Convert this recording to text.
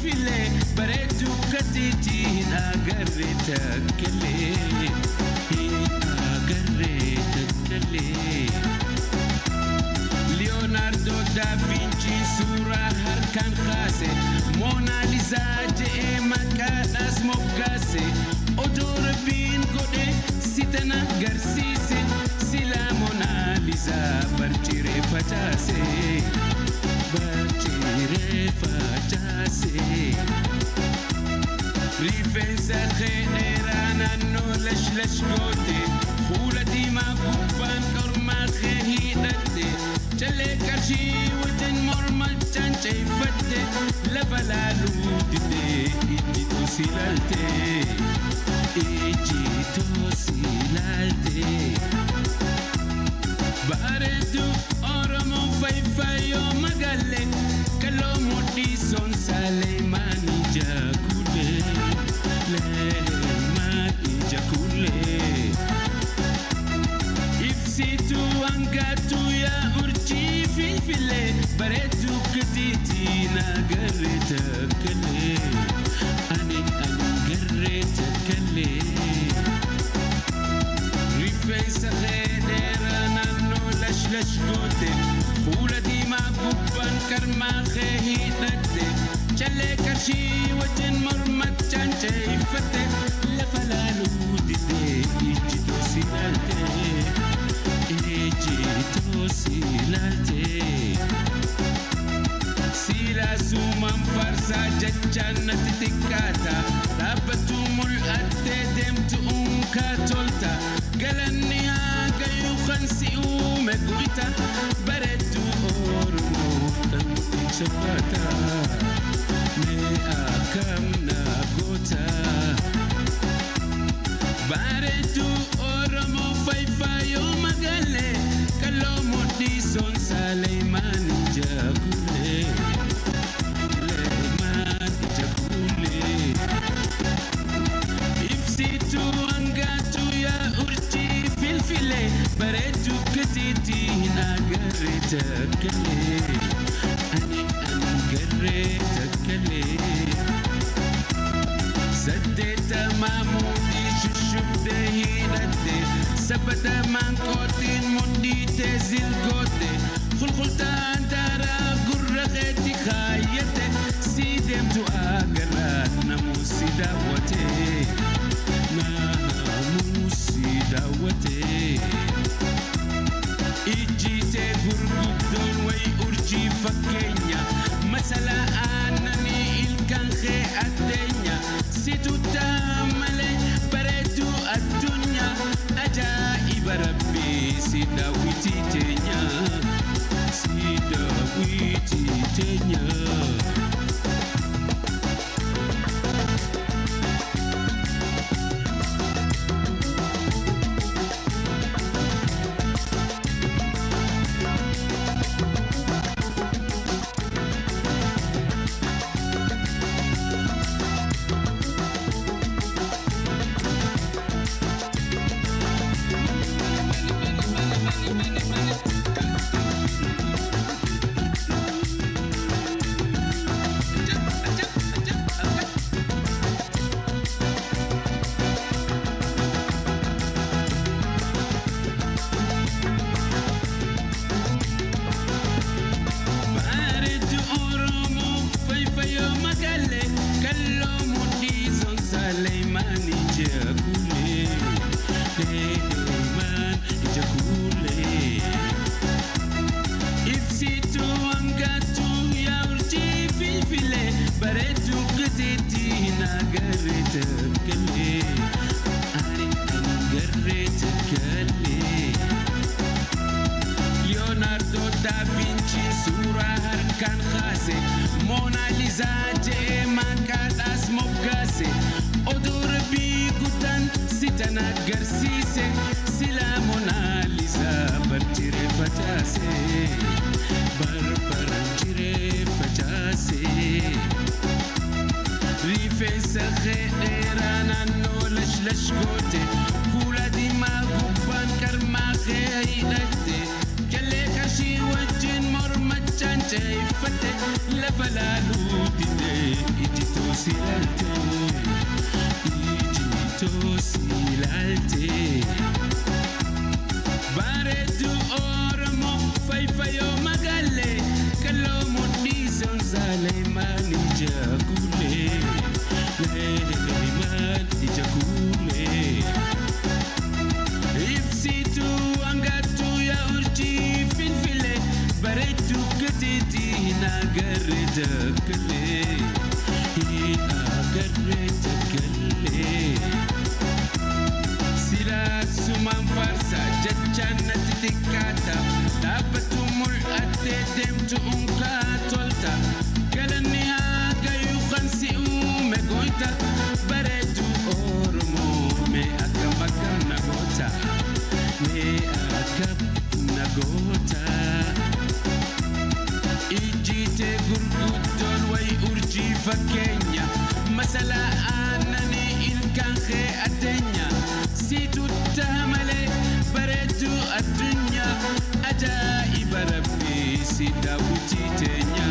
فيلفلي بريدو كتيتي هنا قريتك اللي هنا قريتك اللي ليوناردو دافنشي صورة هركان خاسي موناليزا جئ مكان اسمه كاسي odor bin gode sitana garsise sila monalisa barchire fatase rifensa khenerana no lash gote khulati ma kubban karma khehidate chale kashi wajen mormal chanche fatte la balalu dite ijito silalte Ejito silalte Baredu oromo faifayo magale Kalomo di son Saleimani jakule Leimani jakule Ifsitu angatu ya urchi filfile Baredu ketiti nagareta kale Ani gareta kale Rifensa khenera nano lash gote Khula di ma gubban karma khehidate Chale kashi wajen mormat chanche ifate Lafalalu dite ijito silalte Ijito silalte Sila sumam farsa jachana titikata Rabatumul atte demtu katolta Galani aga yukhansi umeguita Baretu ormo tanti chapata Me akam na gota Baretu ormo faifayo magale Kalomo di son Saleimani jakule Leimani jakule Ifsitu angatu ya urchi filfile Baretu ketiti nagareta kale Ani gareta kale Sadeta mamudi shushubde hidate Sabata mankotin mundi tezil gote Khulkhulta andara gurrakheti khayete Sidem tu agarat namusi dawate Namusi dawate Ijite gurgudon way urji fakenya Masala anani ilkan khe adenya Situ tamale baretu adunya Ajaib rabbi sidawiti tenya Sidawiti tenya Leonardo da Vinci sura harkan khase Mona Lisa je makadas mokase Odor bi gudan sitana garsise Sila Mona Lisa barchire fatase barchire fatase Rifensa khenerana no lash gote Kula di ma gubban karma khehidate Kale kashi wajin mormat chanche muceeffate lafa laaluu didee ijjitoo si ilaalte ijjitoo si ilaalte bareedu Oromoo fayyoo magaalee kalloo mudhii sonzaalee maani jaakulee maani jaakulee ibsitu angatu ya urjii finfilee bareedu gateetii nagarre dakkalee nagarre dakkalee silaasumaan farsa jechaan natti xiqqaata dhaabbatu mul'attee deemtu unkaa tolta galanni haa gayuu kan si uume gooyta bareedu Oromoo mee akkam akkam na goota mee akkam na goota ijjiitee gurguddoon wayi urjii fakkeenya masalaa aannanii ilkaan kee addeenya siitu taamalee bareedu addunyaa ajaa'iba rabbii si daawwitii teenya.